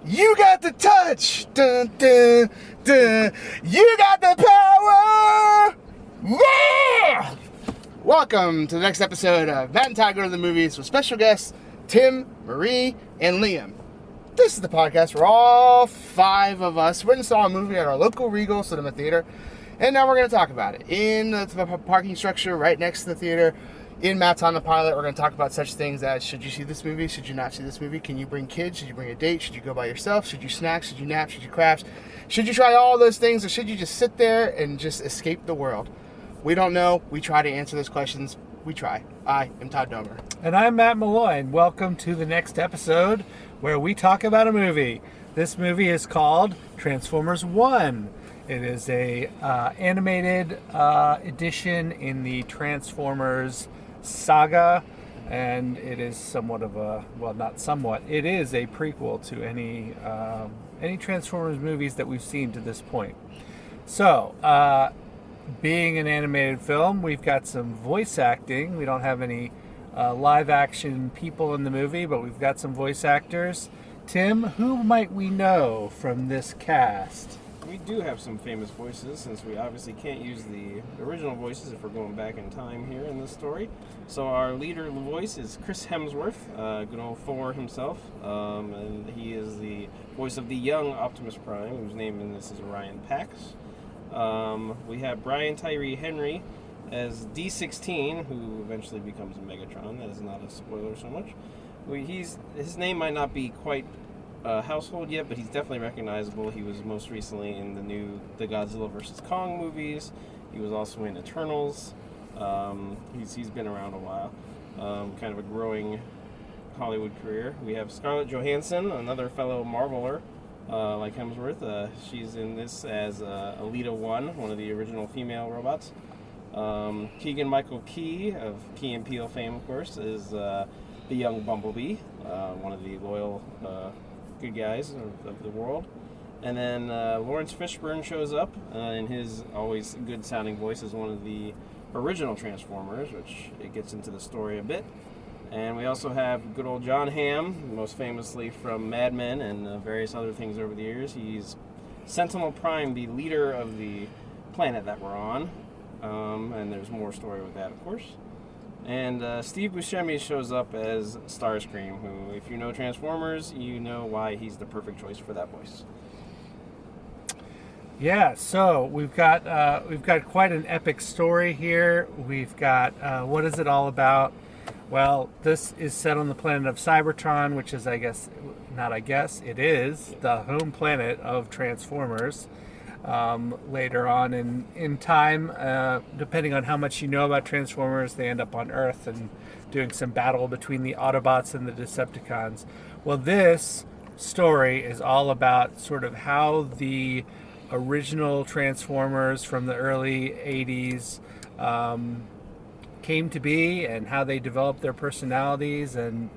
You got the touch. Dun, dun, dun. You got the power. Yeah! Welcome to the next episode of Matt and Todd Go to the Movies with special guests Tim, Marie, and Liam. This is the podcast where all five of us went and saw a movie at our local Regal Cinema Theater, and now we're going to talk about it. In the parking structure right next to the theater, in Matt's on the Pilot, we're going to talk about such things as: should you see this movie? Should you not see this movie? Can you bring kids? Should you bring a date? Should you go by yourself? Should you snack? Should you nap? Should you craft? Should you try all those things, or should you just sit there and just escape the world? We don't know. We try to answer those questions. We try. I am Todd Domer. And I'm Matt Malloy, and welcome to the next episode where we talk about a movie. This movie is called Transformers 1. It is a animated edition in the Transformers saga, and it is somewhat of a, well, not somewhat, it is a prequel to any Transformers movies that we've seen to this point. So, being an animated film, we've got some voice acting. We don't have any live action people in the movie, but we've got some voice actors. Tim, who might we know from this cast? We do have some famous voices, since we obviously can't use the original voices if we're going back in time here in this story. So our leader voice is Chris Hemsworth, good old Thor himself, and he is the voice of the young Optimus Prime, whose name in this is Ryan Pax. We have Tyree Henry as D16, who eventually becomes a Megatron. That is not a spoiler so much. His name might not be quite household yet, but he's definitely recognizable. He was most recently in the Godzilla vs. Kong movies. He was also in Eternals. He's been around a while. Kind of a growing Hollywood career. We have Scarlett Johansson, another fellow Marveler, like Hemsworth. She's in this as Alita 1, one of the original female robots. Keegan-Michael Key, of Key and Peele fame, of course, is the young Bumblebee, one of the loyal good guys of the world. And then Lawrence Fishburne shows up in his always good sounding voice as one of the original Transformers, which it gets into the story a bit. And we also have good old John Hamm, most famously from Mad Men and various other things over the years. He's Sentinel Prime, the leader of the planet that we're on. And there's more story with that, of course. And Steve Buscemi shows up as Starscream, who, if you know Transformers, you know why he's the perfect choice for that voice. Yeah, so we've got quite an epic story here. We've got what is it all about? Well, this is set on the planet of Cybertron, which is, it is the home planet of Transformers. Later on in time, depending on how much you know about Transformers, they end up on Earth and doing some battle between the Autobots and the Decepticons. Well, this story is all about sort of how the original Transformers from the early 80s came to be, and how they developed their personalities and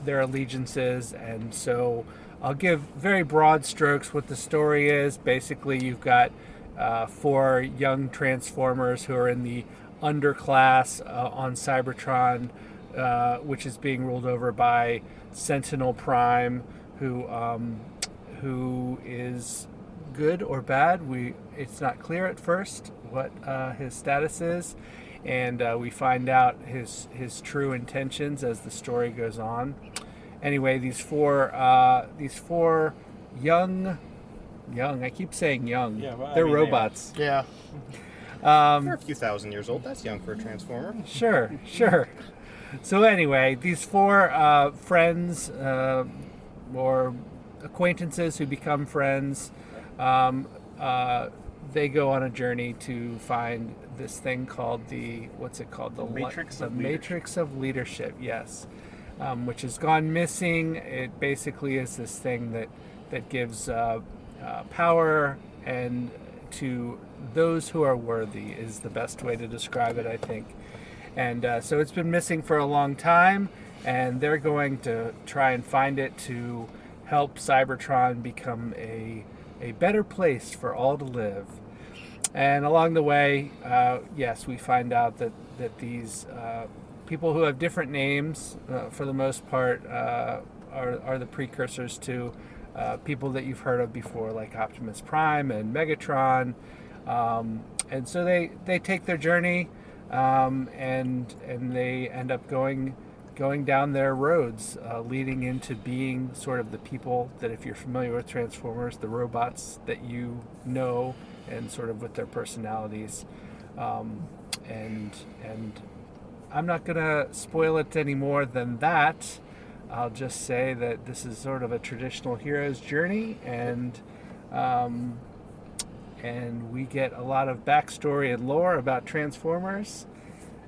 their allegiances. And so I'll give very broad strokes what the story is. Basically, you've got 4 young Transformers who are in the underclass on Cybertron, which is being ruled over by Sentinel Prime, who is good or bad. It's not clear at first what his status is, and we find out his true intentions as the story goes on. Anyway, these four young, I keep saying young. Yeah, well, they're robots. Yeah. They're a few thousand years old. That's young for a Transformer. Sure. So anyway, these 4 friends or acquaintances who become friends, they go on a journey to find this thing called the Matrix of Leadership. Yes. Which has gone missing. It basically is this thing that gives power and to those who are worthy is the best way to describe it, I think. And so it's been missing for a long time, and they're going to try and find it to help Cybertron become a better place for all to live. And along the way, yes, we find out that these people who have different names, for the most part, are the precursors to people that you've heard of before, like Optimus Prime and Megatron. And so they take their journey, and they end up going down their roads, leading into being sort of the people that, if you're familiar with Transformers, the robots that you know, and sort of with their personalities. And I'm not gonna spoil it any more than that. I'll just say that this is sort of a traditional hero's journey, and we get a lot of backstory and lore about Transformers.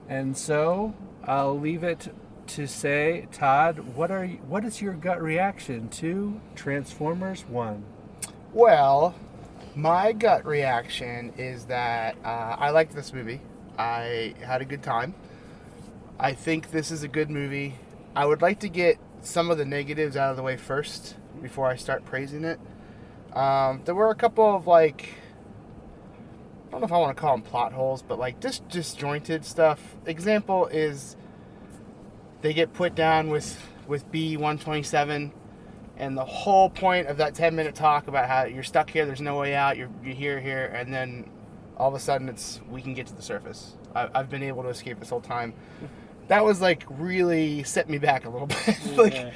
And so I'll leave it to say, Todd, what is your gut reaction to Transformers 1? Well, my gut reaction is that I liked this movie. I had a good time. I think this is a good movie. I would like to get some of the negatives out of the way first before I start praising it. There were a couple of, like, I don't know if I want to call them plot holes, but like disjointed stuff. Example is they get put down with B-127, and the whole point of that 10-minute talk about how you're stuck here, there's no way out, you're here, and then all of a sudden we can get to the surface. I've been able to escape this whole time. That was like really set me back a little bit. Like,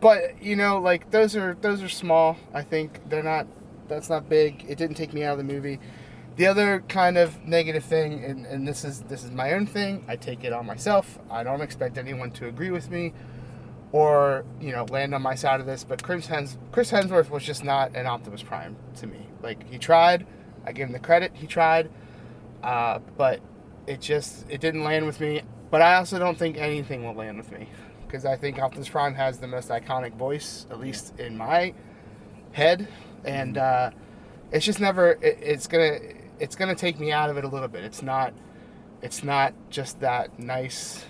but you know, like those are small. I think that's not big. It didn't take me out of the movie. The other kind of negative thing, and this is my own thing, I take it on myself. I don't expect anyone to agree with me or, you know, land on my side of this, but Chris Hemsworth was just not an Optimus Prime to me. Like, he tried. I give him the credit. He tried. But it didn't land with me. But I also don't think anything will land with me, because I think Optimus Prime has the most iconic voice, at least in my head. And it's just never. It's gonna take me out of it a little bit. It's not just that nice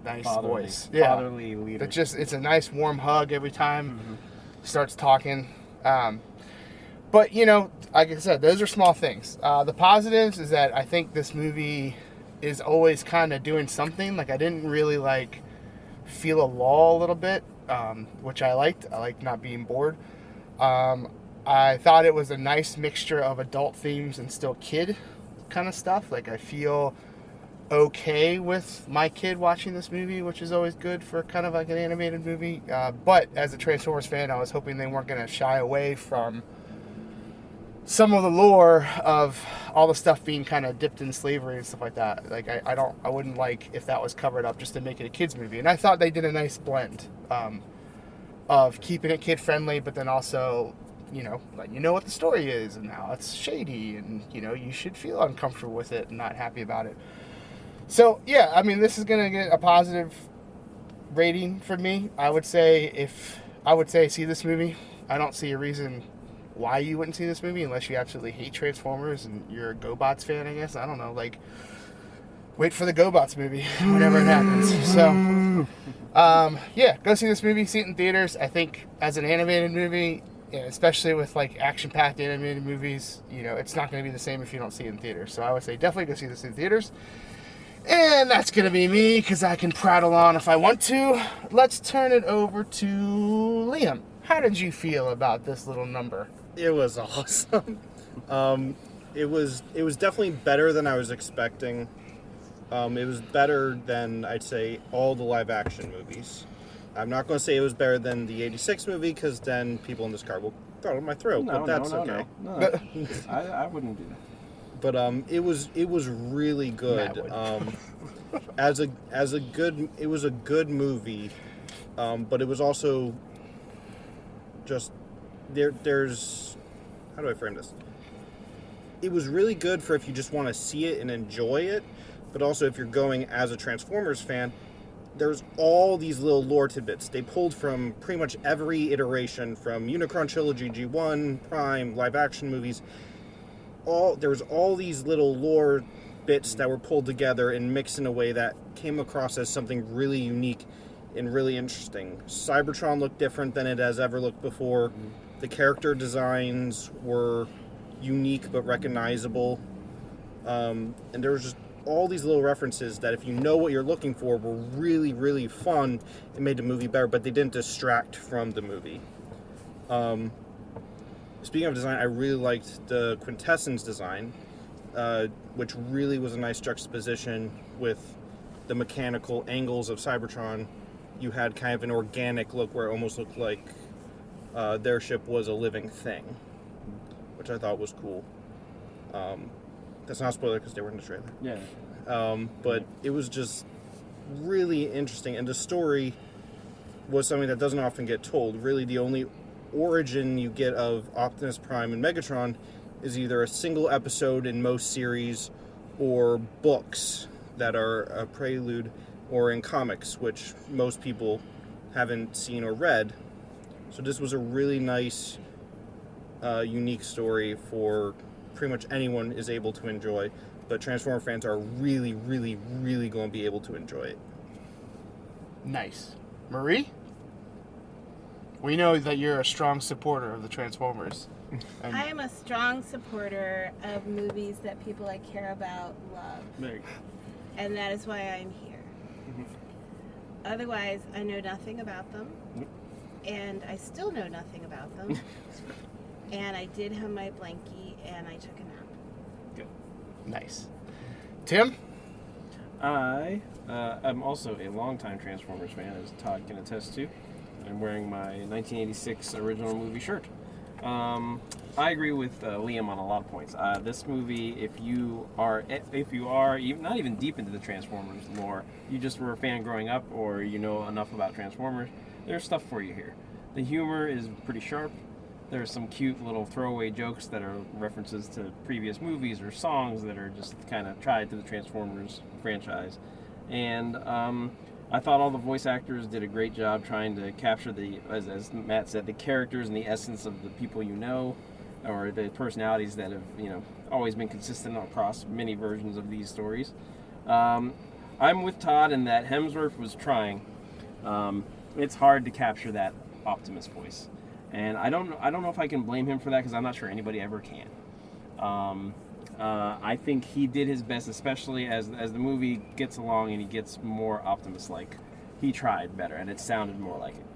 voice. Yeah, fatherly leader. It's a nice warm hug every time he starts talking. But you know, like I said, those are small things. The positives is that I think this movie is always kind of doing something. Like, I didn't really feel a lull a little bit, which I liked. I liked not being bored. I thought it was a nice mixture of adult themes and still kid kind of stuff. Like, I feel okay with my kid watching this movie, which is always good for kind of like an animated movie. But as a Transformers fan, I was hoping they weren't going to shy away from some of the lore of all the stuff being kind of dipped in slavery and stuff like that. Like, I wouldn't like if that was covered up just to make it a kid's movie. And I thought they did a nice blend of keeping it kid friendly, but then also, you know, letting you know what the story is and how it's shady, and, you know, you should feel uncomfortable with it and not happy about it. So, yeah, I mean, this is going to get a positive rating from me. I would say see this movie. I don't see a reason why you wouldn't see this movie unless you absolutely hate Transformers and you're a GoBots fan, I guess. I don't know. Like, wait for the GoBots movie whenever it happens. So, yeah, go see this movie. See it in theaters. I think as an animated movie, especially with like action-packed animated movies, you know, it's not going to be the same if you don't see it in theaters. So I would say definitely go see this in theaters. And that's going to be me, because I can prattle on if I want to. Let's turn it over to Liam. How did you feel about this little number? It was awesome. It was definitely better than I was expecting. It was better than, I'd say, all the live-action movies. I'm not going to say it was better than the 86 movie, because then people in this car will throw it in my throat, but that's okay. No. I wouldn't do that. But it was really good. It was a good movie, but it was also just there's how do I frame this? It was really good for if you just want to see it and enjoy it, but also if you're going as a Transformers fan, there's all these little lore tidbits. They pulled from pretty much every iteration, from Unicron Trilogy, G1, Prime, live action movies. There was all these little lore bits that were pulled together and mixed in a way that came across as something really unique and really interesting. Cybertron looked different than it has ever looked before. The character designs were unique but recognizable. And there was just all these little references that if you know what you're looking for were really, really fun and made the movie better, but they didn't distract from the movie. Speaking of design, I really liked the Quintessence design, which really was a nice juxtaposition with the mechanical angles of Cybertron. You had kind of an organic look where it almost looked like their ship was a living thing, which I thought was cool. That's not a spoiler because they were in the trailer. Yeah. But it was just really interesting, and the story was something that doesn't often get told. Really, the only origin you get of Optimus Prime and Megatron is either a single episode in most series or books that are a prelude, or in comics, which most people haven't seen or read. So this was a really nice, unique story for pretty much anyone is able to enjoy, but Transformer fans are really, really, really going to be able to enjoy it. Nice. Marie? We know that you're a strong supporter of the Transformers. And I am a strong supporter of movies that people I care about love. There you go. And that is why I'm here. Otherwise, I know nothing about them. And I still know nothing about them. And I did have my blankie and I took a nap. Good. nice. Tim? I'm also a longtime Transformers fan, as Todd can attest to. I'm wearing my 1986 original movie shirt. I agree with Liam on a lot of points. This movie, if you are even, not even deep into the Transformers lore, you just were a fan growing up, or you know enough about Transformers, there's stuff for you here. The humor is pretty sharp. There's some cute little throwaway jokes that are references to previous movies or songs that are just kind of tied to the Transformers franchise. And I thought all the voice actors did a great job trying to capture as Matt said, the characters and the essence of the people you know, or the personalities that have, always been consistent across many versions of these stories. I'm with Todd in that Hemsworth was trying. It's hard to capture that Optimus voice. And I don't know if I can blame him for that, because I'm not sure anybody ever can. I think he did his best, especially as the movie gets along and he gets more Optimus-like. He tried better, and it sounded more like it.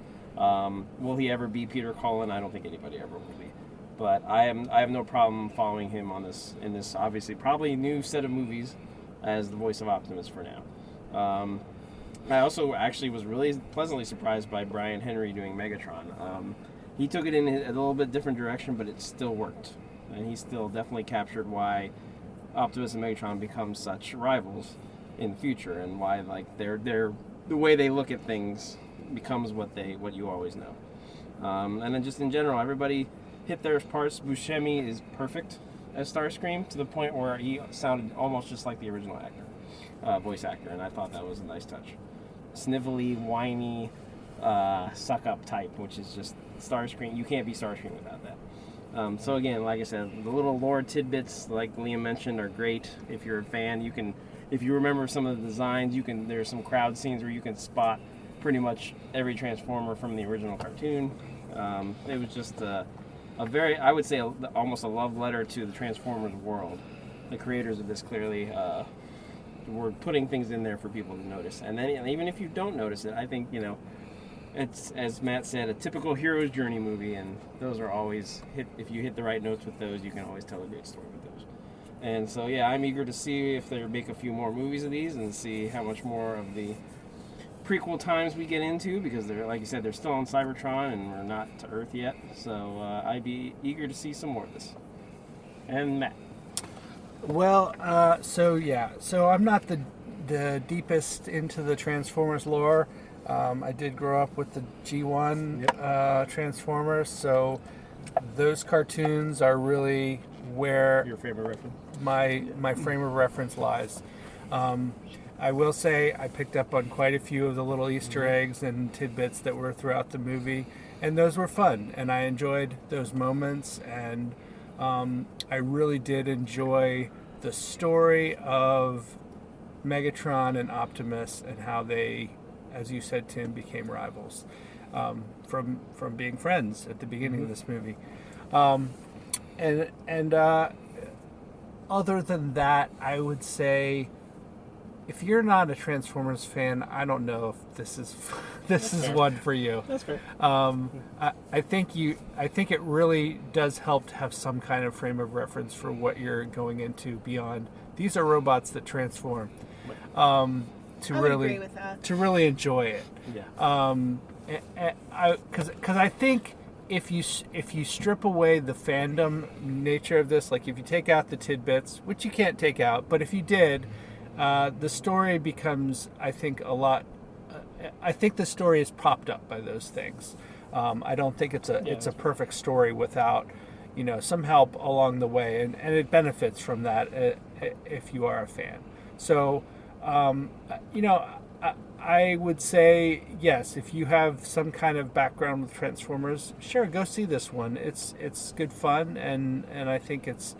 Will he ever be Peter Cullen? I don't think anybody ever will be. But I have no problem following him in this obviously probably new set of movies as the voice of Optimus for now. I also actually was really pleasantly surprised by Tyree Henry doing Megatron. He took it in a little bit different direction, but it still worked. And he still definitely captured why Optimus and Megatron become such rivals in the future, and why they're the way they look at things becomes what you always know. And then just in general, everybody hit their parts. Buscemi is perfect as Starscream, to the point where he sounded almost just like the original voice actor, and I thought that was a nice touch. Snivelly, whiny, suck-up type, which is just Starscream. You can't be Starscream without that. So again, like I said, the little lore tidbits, like Liam mentioned, are great. If you're a fan, if you remember some of the designs, there's some crowd scenes where you can spot pretty much every Transformer from the original cartoon. It was just a very, I would say, almost a love letter to the Transformers world. The creators of this clearly were putting things in there for people to notice. And then even if you don't notice it, I think, it's, as Matt said, a typical hero's journey movie, and those are always if you hit the right notes with those, you can always tell a great story with those. And so yeah, I'm eager to see if they make a few more movies of these, and see how much more of the prequel times we get into, because they're, like you said, they're still on Cybertron and we're not to Earth yet. So I'd be eager to see some more of this. And Matt. Well, so I'm not the deepest into the Transformers lore. I did grow up with the G1 Transformers, so those cartoons are really where Your favorite reference? my frame of reference lies. I will say I picked up on quite a few of the little Easter eggs and tidbits that were throughout the movie, and those were fun, and I enjoyed those moments, and I really did enjoy the story of Megatron and Optimus, and how they, as you said, Tim, became rivals from being friends at the beginning of this movie. And other than that, I would say if you're not a Transformers fan, I don't know if this is one for you. That's fair. I think it really does help to have some kind of frame of reference for what you're going into beyond. These are robots that transform. I would agree with that. To really enjoy it. Yeah. Because I think if you strip away the fandom nature of this, like if you take out the tidbits, which you can't take out, but if you did, the story becomes, I think, a lot. I think the story is propped up by those things. I don't think it's a perfect story without, some help along the way, and it benefits from that if you are a fan. So, I would say yes. If you have some kind of background with Transformers, sure, go see this one. It's good fun, and I think it's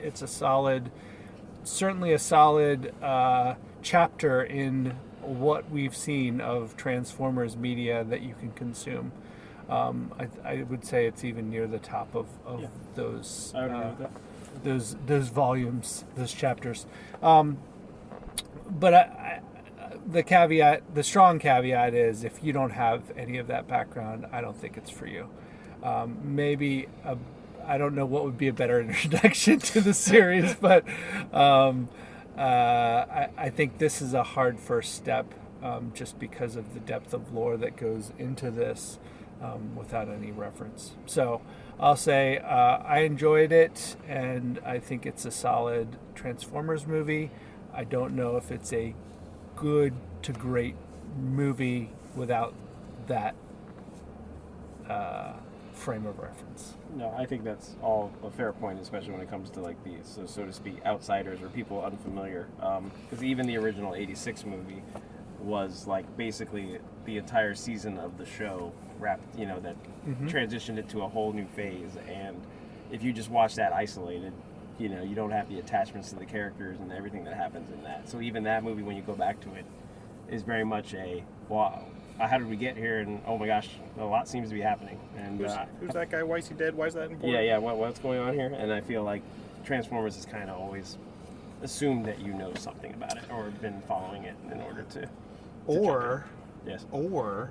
certainly a solid chapter in what we've seen of Transformers media that you can consume. I would say it's even near the top of those I would agree with that. those volumes, those chapters. But the strong caveat is if you don't have any of that background, I don't think it's for you. Maybe I don't know what would be a better introduction to the series, but I think this is a hard first step, just because of the depth of lore that goes into this without any reference. So I'll say I enjoyed it, and I think it's a solid Transformers movie. I don't know if it's a good to great movie without that frame of reference. No, I think that's all a fair point, especially when it comes to like the so to speak outsiders or people unfamiliar. Because even the original '86 movie was like basically the entire season of the show wrapped, that transitioned it to a whole new phase. And if you just watch that isolated, you don't have the attachments to the characters and everything that happens in that. So even that movie, when you go back to it, is very much a wow. How did we get here? And oh my gosh, a lot seems to be happening. And Who's that guy? Why is he dead? Why is that important? yeah. What's going on here? And I feel like Transformers has kind of always assumed that you know something about it or been following it in order to. Yes. Or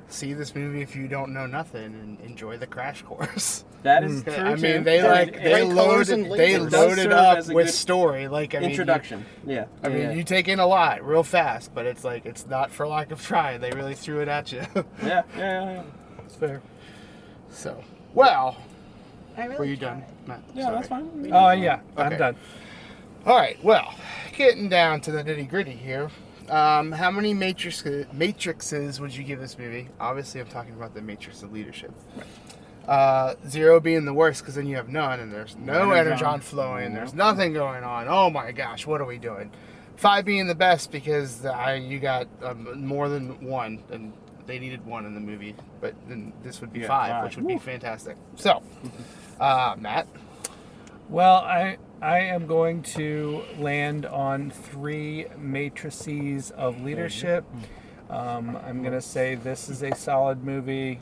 See this movie if you don't know nothing and enjoy the crash course. That is true. I mean, too. they Bright colors and lasers. loaded up as a with good story. Like introduction. You take in a lot real fast, but it's like it's not for lack of trying. They really threw it at you. Yeah. it's fair. So, well, I really were you tried. Yeah, done? Matt? that's Sorry. fine. Yeah, I'm Okay. done. All right. Well, getting down to the nitty gritty here. How many matrices would you give this movie? Obviously, I'm talking about the matrix of leadership. 0 being the worst because then you have none and there's no energon flowing. There's nothing going on. Oh my gosh, what are we doing? 5 being the best because you got more than one and they needed one in the movie. But then this would be 5, which would be fantastic. So, Matt? Well, I am going to land on 3 matrices of leadership. I'm going to say this is a solid movie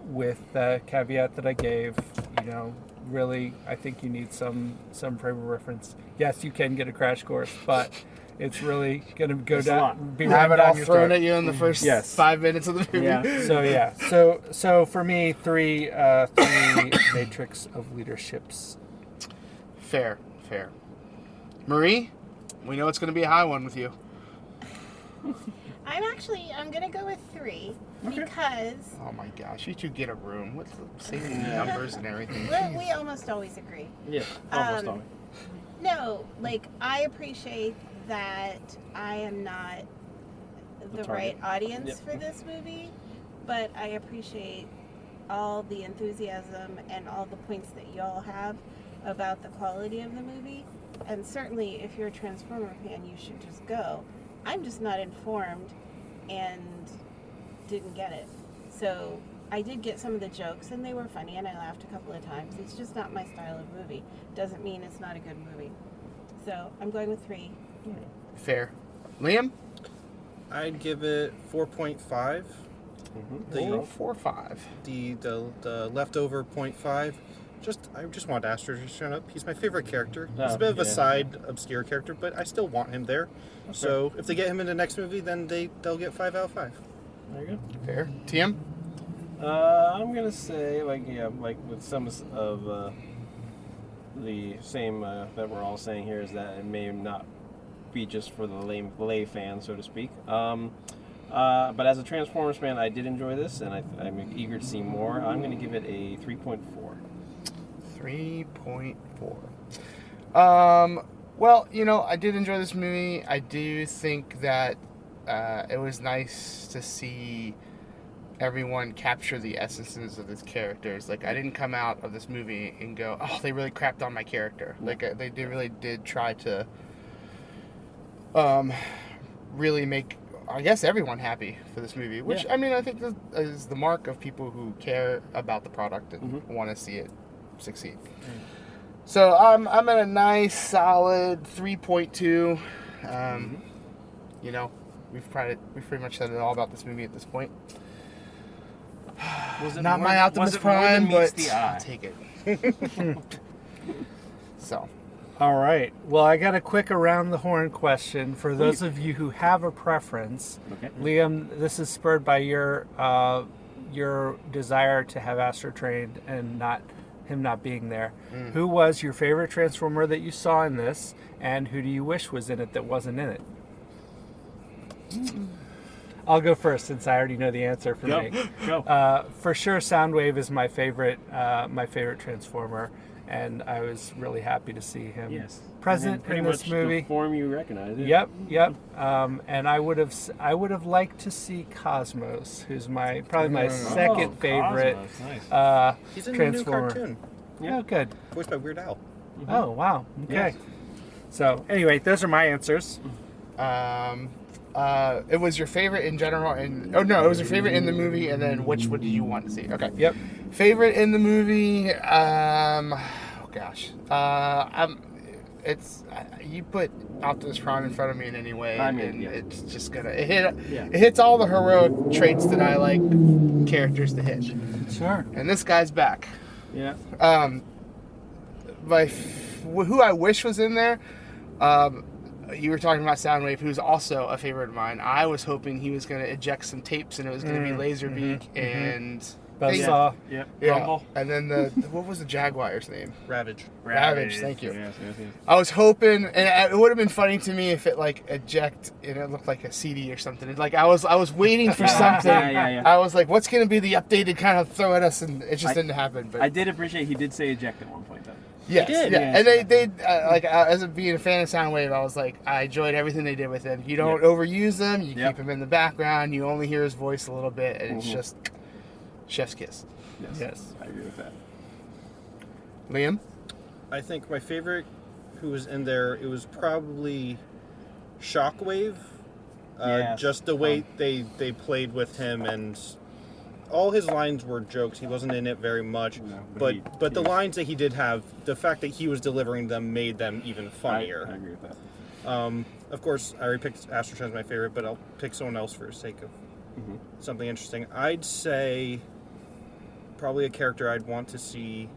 with the caveat that I gave. Really, I think you need some frame of reference. Yes, you can get a crash course, but it's really going to go down. Be Have it down all your thrown throat. at you in the first Yes. 5 minutes of the movie. Yeah. So for me, 3 matrix of leaderships. Fair. Marie, we know it's going to be a high one with you. I'm gonna go with 3 because Oh my gosh, you two get a room. What's saving the numbers and everything? we almost always agree. Yeah, almost Um, always. No, I appreciate that I am not the target. right audience Yep. for this movie, but I appreciate all the enthusiasm and all the points that y'all have about the quality of the movie. And certainly, if you're a Transformer fan, you should just go. I'm just not informed and didn't get it. So I did get some of the jokes and they were funny and I laughed a couple of times. It's just not my style of movie. Doesn't mean it's not a good movie. So I'm going with 3. Fair. Liam? I'd give it 4.5. Mm-hmm. The 4 or 5. the leftover 0.5 I just want Astro to show up. He's my favorite character. He's Oh, a bit of a yeah. side, obscure character, but I still want him there. So if they get him in the next movie, then they'll get 5 out of 5. There you Fair. TM? go. I'm gonna say like with some of the same that we're all saying here is that it may not be just for the lay fan, so to speak. But as a Transformers fan, I did enjoy this, and I'm eager to see more. I'm going to give it a 3.4. 3.4. Well, I did enjoy this movie. I do think that it was nice to see everyone capture the essences of these characters. Like, I didn't come out of this movie and go, oh, they really crapped on my character. Like, they really did try to really make, I guess, everyone happy for this movie. Which, Yeah. I mean, I think is the mark of people who care about the product and Mm-hmm. want to see it succeed. So I'm at a nice solid 3.2. We've pretty much said it all about this movie at this point. Was it Not more- my Optimus was it more than Prime, meets but the eye? I'll take it. So, All right. Well, I got a quick around the horn question for those of you who have a preference. Okay. Liam, this is spurred by your desire to have Astro trained and him not being there. Who was your favorite Transformer that you saw in this, and who do you wish was in it that wasn't in it? I'll go first since I already know the answer for me. Go. For sure, Soundwave is my favorite Transformer, and I was really happy to see him Yes. present Pretty in this much movie. The form you recognize it. Yep. And I would have liked to see Cosmos, who's probably my second favorite Cosmos, nice. He's in a new Transformer. cartoon, Oh, good. voiced by Weird Al. Oh, wow. Okay. Yes. So anyway, those are my answers. it was your favorite in general, and it was your favorite in the movie, and then which one did you want to see? Okay. Yep. Favorite in the movie. You put Optimus Prime in front of me in any way, and it's just gonna it hits all the heroic traits that I like characters to hit. Sure. And this guy's back. Yeah. Who I wish was in there. You were talking about Soundwave, who's also a favorite of mine. I was hoping he was going to eject some tapes, and it was going to be Laserbeak and Buzzsaw. Yep. yeah. Rumble. And then what was the Jaguar's name? Ravage. Ravage, thank you. Yes. I was hoping, and it would have been funny to me if it eject and it looked like a CD or something. I was waiting for something. Yeah. I was like, what's going to be the updated kind of throw at us, and it just didn't happen. But I did appreciate he did say eject at one point though. yes, did, yeah. yes. And they as being a fan of Soundwave, I was like, I enjoyed everything they did with him. You don't overuse them. You keep him in the background. You only hear his voice a little bit, and it's just chef's kiss. Yes. I agree with that. Liam? I think my favorite who was in there, it was probably Shockwave. Yes. Just the way they played with him, and all his lines were jokes. He wasn't in it very much, No, but the lines that he did have, the fact that he was delivering them made them even funnier. I agree with that. Of course, I already picked Astro Trans my favorite, but I'll pick someone else for the sake of something interesting. I'd say probably a character I'd want to see.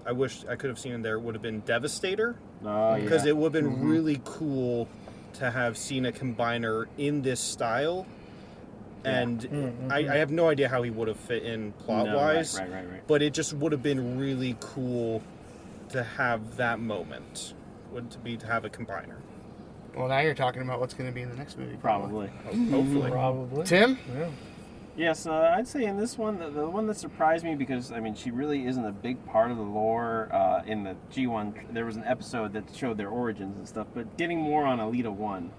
I wish I could have seen in there would have been Devastator, because it would have been really cool to have seen a combiner in this style. And I have no idea how he would have fit in plot-wise, Right. but it just would have been really cool to have that moment, to have a combiner. Well, now you're talking about what's going to be in the next movie. Probably. Hopefully. Probably. Tim? Yeah. Yes, I'd say in this one, the one that surprised me, because, I mean, she really isn't a big part of the lore in the G1. There was an episode that showed their origins and stuff, but getting more on Alita 1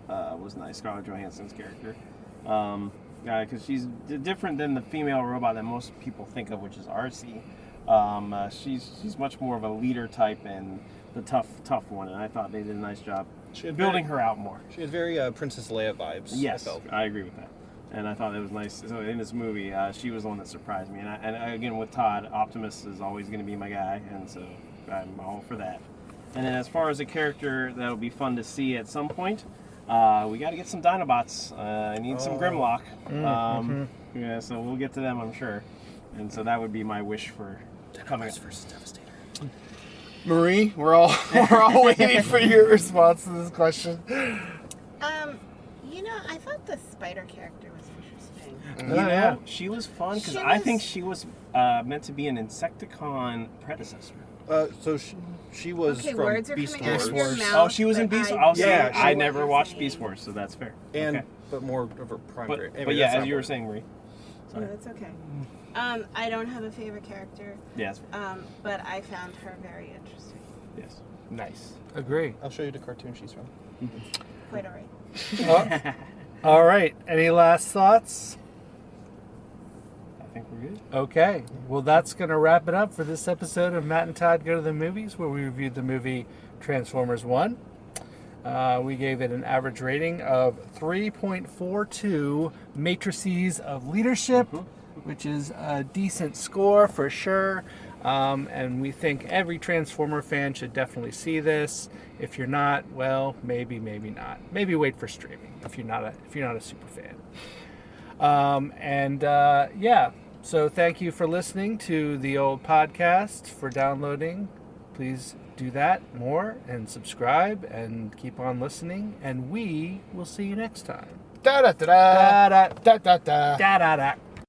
was nice, Scarlett Johansson's character. Because she's different than the female robot that most people think of, which is RC. She's much more of a leader type and the tough one, and I thought they did a nice job building her out more. She had very Princess Leia vibes. Yes, I felt. I agree with that. And I thought it was nice. So in this movie, she was the one that surprised me. And again, with Todd, Optimus is always going to be my guy, and so I'm all for that. And then as far as a character that'll be fun to see at some point, we got to get some Dinobots. I need some Grimlock. Yeah, so we'll get to them, I'm sure. And so that would be my wish for coming up. versus Devastator. Marie, we're all waiting for your response to this question. I thought the spider character was interesting. Yeah. She was fun because She I was- think she was meant to be an Insecticon predecessor. So she was Okay, from words are Beast coming out Wars. of your mouth. Oh, she was in but Beast I Wars. Yeah, don't know I what never you're watched saying. Beast Wars, so that's fair. And Okay. but more of a primary. But Anyway, yeah, that's as not you were important. saying, Marie. No, Sorry. that's okay. I don't have a favorite character, Yeah, that's fair. but I found her very interesting. Yes. Nice. Agree. I'll show you the cartoon she's from. Quite alright. All right. Any last thoughts? I think we're good. Okay. Well, that's going to wrap it up for this episode of Matt and Todd Go to the Movies, where we reviewed the movie Transformers 1. We gave it an average rating of 3.42 matrices of leadership, which is a decent score for sure. And we think every Transformer fan should definitely see this. If you're not, well, maybe not. Maybe wait for streaming if you're not a super fan. Yeah. So thank you for listening to the old podcast, for downloading. Please do that more and subscribe and keep on listening. And we will see you next time. Da da da da da da da. Da da da.